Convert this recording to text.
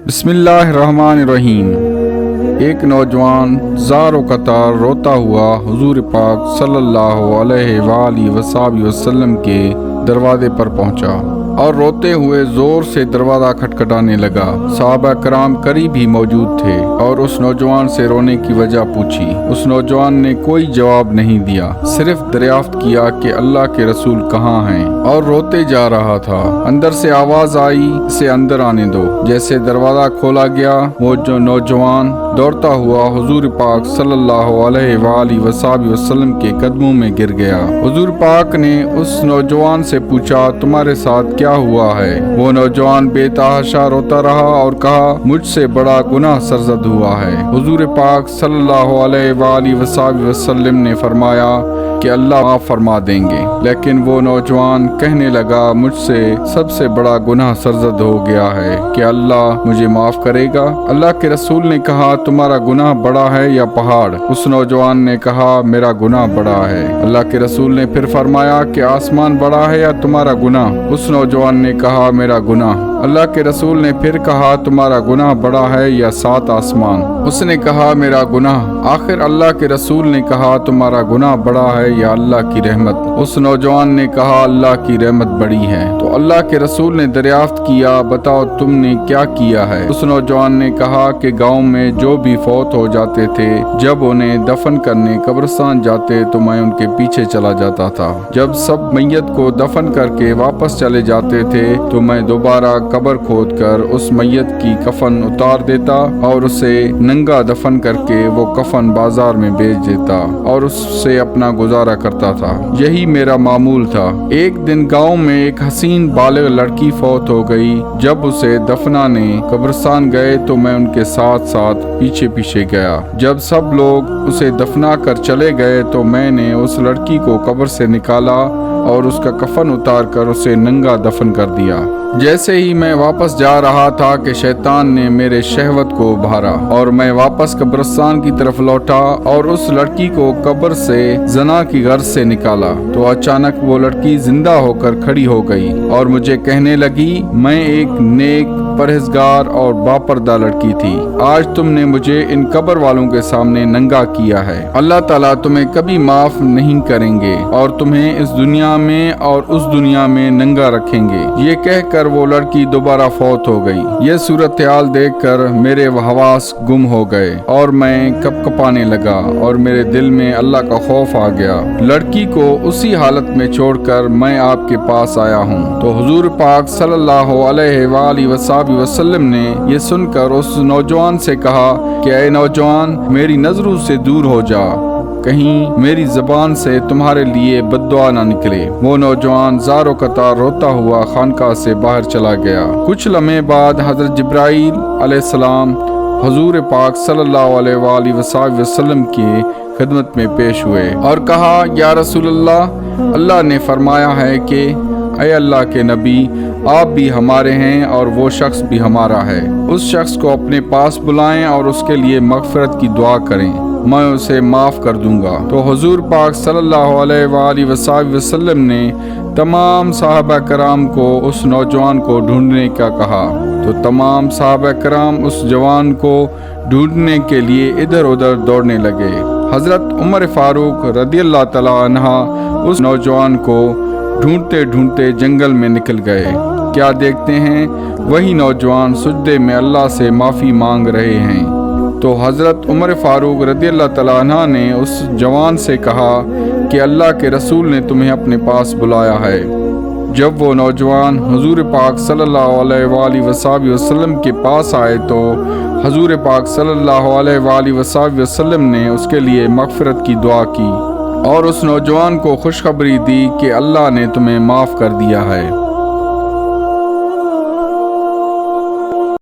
بسم اللہ الرحمن الرحیم۔ ایک نوجوان زار و قطار روتا ہوا حضور پاک صلی اللہ علیہ وآلہ وسلم کے دروازے پر پہنچا اور روتے ہوئے زور سے دروازہ کھٹکھٹانے لگا۔ صحابہ کرام قریب ہی موجود تھے اور اس نوجوان سے رونے کی وجہ پوچھی۔ اس نوجوان نے کوئی جواب نہیں دیا، صرف دریافت کیا کہ اللہ کے رسول کہاں ہیں، اور روتے جا رہا تھا۔ اندر سے آواز آئی، اسے اندر آنے دو۔ جیسے دروازہ کھولا گیا، وہ جو نوجوان دوڑتا ہوا حضور پاک صلی اللہ علیہ وآلہ وسلم کے قدموں میں گر گیا۔ حضور پاک نے اس نوجوان سے پوچھا، تمہارے ساتھ کیا ہوا ہے؟ وہ نوجوان بے تحاشا روتا رہا اور کہا، مجھ سے بڑا گناہ سرزد ہوا ہے۔ حضور پاک صلی اللہ علیہ وآلہ وسلم نے فرمایا کہ اللہ معاف فرما دیں گے، لیکن وہ نوجوان کہنے لگا، مجھ سے سب سے بڑا گناہ سرزد ہو گیا ہے کہ اللہ مجھے معاف کرے گا؟ اللہ کے رسول نے کہا، تمہارا گناہ بڑا ہے یا پہاڑ؟ اس نوجوان نے کہا، میرا گناہ بڑا ہے۔ اللہ کے رسول نے پھر فرمایا کہ آسمان بڑا ہے یا تمہارا گناہ؟ اس نوجوان نے کہا، میرا گناہ۔ اللہ کے رسول نے پھر کہا، تمہارا گناہ بڑا ہے یا 7 آسمان؟ اس نے کہا، میرا گناہ۔ آخر اللہ کے رسول نے کہا، تمہارا گناہ بڑا ہے یا اللہ کی رحمت؟ اس نوجوان نے کہا، اللہ کی رحمت بڑی ہے۔ تو اللہ کے رسول نے دریافت کیا، بتاؤ تم نے کیا کیا ہے؟ اس نوجوان نے کہا کہ گاؤں میں جو بھی فوت ہو جاتے تھے، جب انہیں دفن کرنے قبرستان جاتے تو میں ان کے پیچھے چلا جاتا تھا۔ جب سب میت کو دفن کر کے واپس چلے جاتے تھے تو میں دوبارہ قبر کھود کر اس میت کی کفن اتار دیتا اور اسے ننگا دفن کر کے وہ کفن بازار میں بیچ دیتا اور اس سے اپنا گزارا کرتا تھا۔ یہی میرا معمول تھا۔ ایک دن گاؤں میں ایک حسین بالغ لڑکی فوت ہو گئی۔ جب اسے دفنانے قبرستان گئے تو میں ان کے ساتھ ساتھ پیچھے پیچھے گیا۔ جب سب لوگ اسے دفنا کر چلے گئے تو میں نے اس لڑکی کو قبر سے نکالا اور اس کا کفن اتار کر اسے ننگا دفن کر دیا۔ جیسے ہی میں واپس جا رہا تھا کہ شیطان نے میرے شہوت کو ابھارا اور میں واپس قبرستان کی طرف لوٹا اور اس لڑکی کو قبر سے زنا کی غرض سے نکالا تو اچانک وہ لڑکی زندہ ہو کر کھڑی ہو گئی اور مجھے کہنے لگی، میں ایک نیک پرہیزگار اور باپردہ لڑکی تھی، آج تم نے مجھے ان قبر والوں کے سامنے ننگا کیا ہے۔ اللہ تعالیٰ تمہیں کبھی معاف نہیں کریں گے اور تمہیں اس دنیا میں اور اس دنیا میں ننگا رکھیں گے۔ یہ کہہ کر وہ لڑکی دوبارہ فوت ہو گئی۔ یہ صورتحال دیکھ کر میرے حواس گم ہو گئے اور میں کپ کپانے لگا اور میرے دل میں اللہ کا خوف آ گیا۔ لڑکی کو اسی حالت میں چھوڑ کر میں آپ کے پاس آیا ہوں۔ تو حضور پاک صلی اللہ علیہ وآلہ وسلم نے یہ سن کر اس نوجوان سے کہا کہ اے نوجوان، میری نظروں سے دور ہو جا، کہیں میری زبان سے تمہارے لیے بد دعا نہ نکلے۔ وہ نوجوان زار و قطار روتا ہوا خانقاہ سے باہر چلا گیا۔ کچھ لمحے بعد حضرت جبرائیل علیہ السلام حضور پاک صلی اللہ علیہ وآلہ وسلم کی خدمت میں پیش ہوئے اور کہا، یا رسول اللہ، اللہ نے فرمایا ہے کہ اے اللہ کے نبی، آپ بھی ہمارے ہیں اور وہ شخص بھی ہمارا ہے۔ اس شخص کو اپنے پاس بلائیں اور اس کے لیے مغفرت کی دعا کریں، میں اسے معاف کر دوں گا۔ تو حضور پاک صلی اللہ علیہ وآلہ وسلم نے تمام صحابہ کرام کو اس نوجوان کو ڈھونڈنے کا کہا۔ تو تمام صحابہ کرام اس جوان کو ڈھونڈنے کے لیے ادھر ادھر دوڑنے لگے۔ حضرت عمر فاروق رضی اللہ تعالیٰ عنہ اس نوجوان کو ڈھونڈتے ڈھونڈتے جنگل میں نکل گئے۔ کیا دیکھتے ہیں، وہی نوجوان سجدے میں اللہ سے معافی مانگ رہے ہیں۔ تو حضرت عمر فاروق رضی اللہ تعالیٰ عنہ نے اس جوان سے کہا کہ اللہ کے رسول نے تمہیں اپنے پاس بلایا ہے۔ جب وہ نوجوان حضور پاک صلی اللہ علیہ وآلہ وسلم کے پاس آئے تو حضور پاک صلی اللہ علیہ وآلہ وسلم نے اس کے لیے مغفرت کی دعا کی اور اس نوجوان کو خوشخبری دی کہ اللہ نے تمہیں معاف کر دیا ہے۔